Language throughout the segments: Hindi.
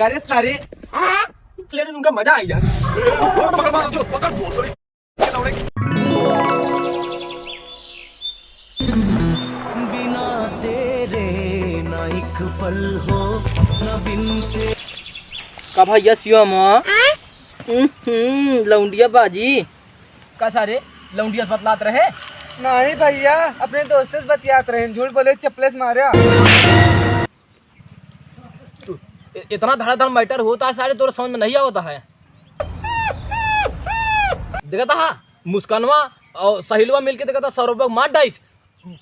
करे सारे लेकिन उनका मजा आई यार। बिना तेरे ना एक पल हो ना बिन तेरे का भैया सियो माँ लौंडिया बाजी का सारे लौंडिया बतलात रहे। नहीं भैया अपने दोस्त से बतियात रहे, झूठ बोले चप्पलेस मारे। इतना धड़ाधड़ मैटर होता है सारे तोरे समझ में नहीं आवता है। देखा था मुस्कानवा और सहिलवा मिलके देखा था 100 रुपये मार डाइस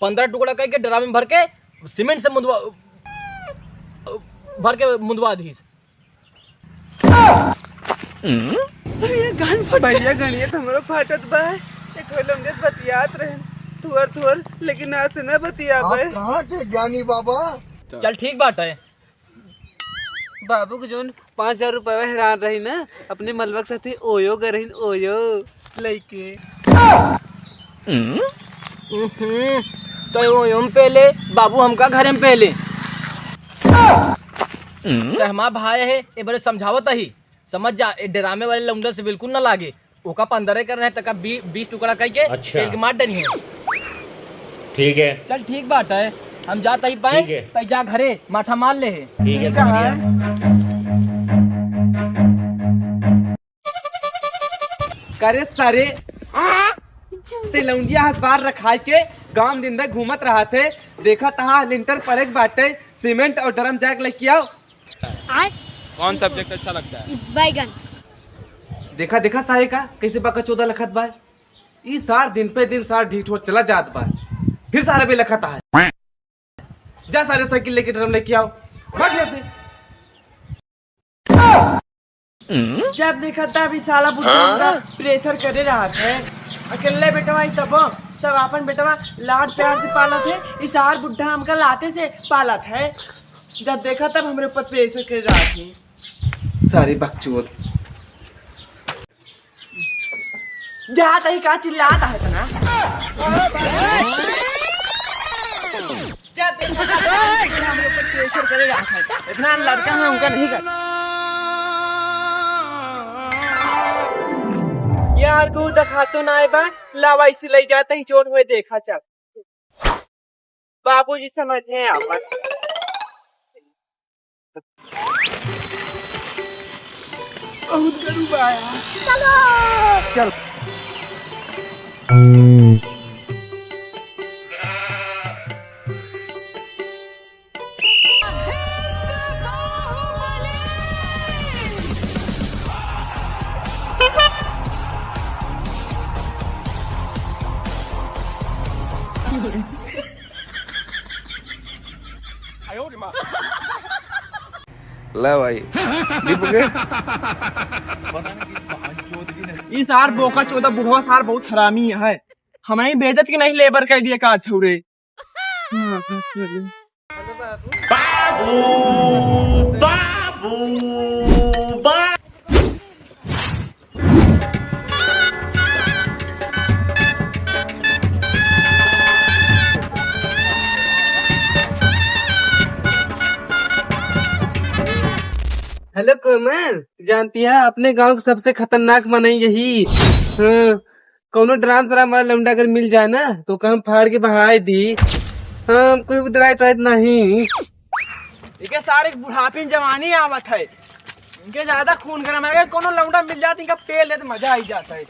15 टुकड़ा करके ड्रामे में भर के सीमेंट से मुंदवा दी। भैया गणिए हमरो फाटत बा। एक लौंडिया से बतियात रहे थुअर लेकिन ना से ना बतिया बे। कहाँ थे ज्ञानी बाबा? चल ठीक बात है। बाबू के जोन 5000 रुपया हैरान रही ना अपने मलबा के साथे ओयो गरहिन ओयो लइके। तो वो पहले बाबू हमका घरे में पहले तो हमारा भाई है ये बड़े समझावत ही समझ जा। ड्रामे वाले लौंडा से बिल्कुल ना लागे। ओका 15 कर रहे तक 20 टुकड़ा करके तेल के मार डनी है। ठीक है चल ठीक बात है हम जाता ही पाए तो जा घरे माथा मार ले है। ठीक है समझ गया। करे सारे ते लौंडिया हाथ बार रखा के गांव दिन भर घूमत रहा थे। देखा तहा लिंटर पर एक बाटे सीमेंट और ड्रम जैक लेके आओ। कौन सब्जेक्ट अच्छा लगता है? बैगन। देखा देखा सारे का कैसे बाका 14 लखत बा। ई सार दिन पे दिन सार ढीठ हो चला जात बा। फिर सारे पे लखत है। जा सारे साइकिल लेके ड्रम लेके आओ। भाग यहाँ से। जब देखा था अभी साला बुढ़ा प्रेशर करे रहा था। अकेले बेटवा ही तब सब अपन बेटवा लाड प्यार से पाला थे। इस सार बुढ़ा हमका लाते से पाला था। जब देखा तब हमारे ऊपर प्रेशर कर रहा थी। सारी बकचोद जहाँ तही का चिल्लाता है तना। जब देखा था हमारे ऊपर प्रेशर करे रहा था। इतना लड़का है उनका नहीं कर यार को दिखा तो ना बा लावा इसे ले जाता ही चोर हुए देखा चल। बाबूजी समझे आप बहुत गरीब आया। चल ले भाई इस सार बोका चौदह बुढ़वा सार बहुत हरामी है। हमें बेइज्जत की नहीं लेबर कह दिए का छुरे। हेलो कोमल, जानती है अपने गांव के सबसे खतरनाक मनई यही। कौनो ड्राम शराब वाला लौंडा अगर मिल जाए ना तो हम फाड़ के बहाए दी। कोई डराई नहीं। इनके सारे बुढ़ापे जवानी आवत है। इनके ज्यादा खून गरम है। कोनो लौंडा मिल जाता इनका पेड़ ले तो मजा आई जाता है।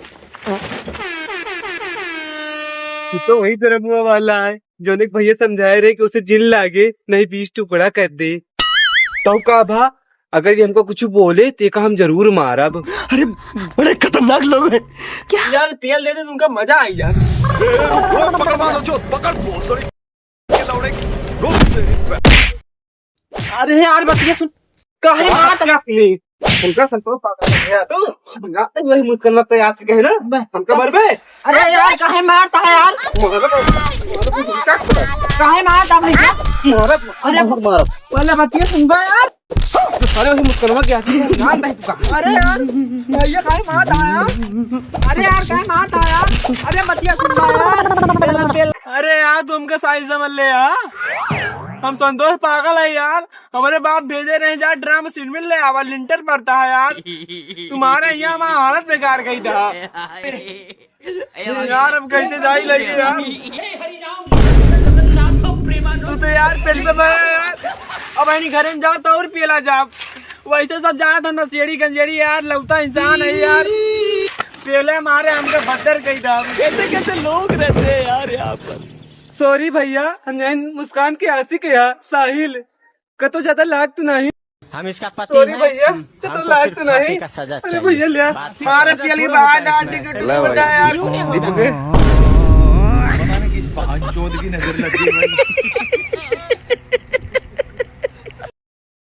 तो वही तरह मुआ वाला है जो एक भैया समझाए रहे कि उसे जिन लागे नहीं 20 टुकड़ा कर दे। तो का भा अगर ये हमको कुछ बोले तो हम जरूर मारब। अरे बड़े खतरनाक लोग हैं। क्या यार तेल दे दे उनका मजा आई यार। अरे यार बस ये सुन काहे मारत है उनका संतोष पागल है तू समझाते वही मुस्कुराना तो याद से कहे ना हमका मरबे। अरे यार काहे मारता है यार काहे मारता भैया। अरे पहले बतिया सुनबा यार। अरे वही मुस्कुरावा क्या नाम नहीं तुका। अरे यार भैया काहे मारता है यार। अरे यार काहे मारता है यार। अरे बतिया सुनबा यार। अरे यार तुमका सही समझ ले यार, हम संतोष पागल है यार, हमारे बाप भेजे रहे जा ड्राम मशीन में ले आवा, लिंटर पड़ता है यार, तुम्हारे यहाँ हमारा हालत बेकार गई था यार, अब कैसे जाई लगी यार, तू तो यार पेट पे भरा यार, अब नहीं घर में जाओ तो और पियला जा, वैसे सब जाना था नशेड़ी गंजेड़ी यार, लगता इंसान है यार, पहले हमारे हमके भद्दर कही था, कैसे कैसे लोग रहते हैं यार यहाँ पर। सॉरी भैया, हम मुस्कान के आशिक है यार, साहिल का तो ज्यादा लाग तो नहीं, हम इसका पति सॉरी हैं। भैया, हम ज्यादा तो लाग सिर्फ तो फांसी नहीं, का सजा अरे चाहिए। भैया ले बात से मारे ज्यादा चली थोड़ा बाहर होता है डाल इसमें। टिकट ला भाई। यार, पता नहीं किस चोद की नजर लगी भाई।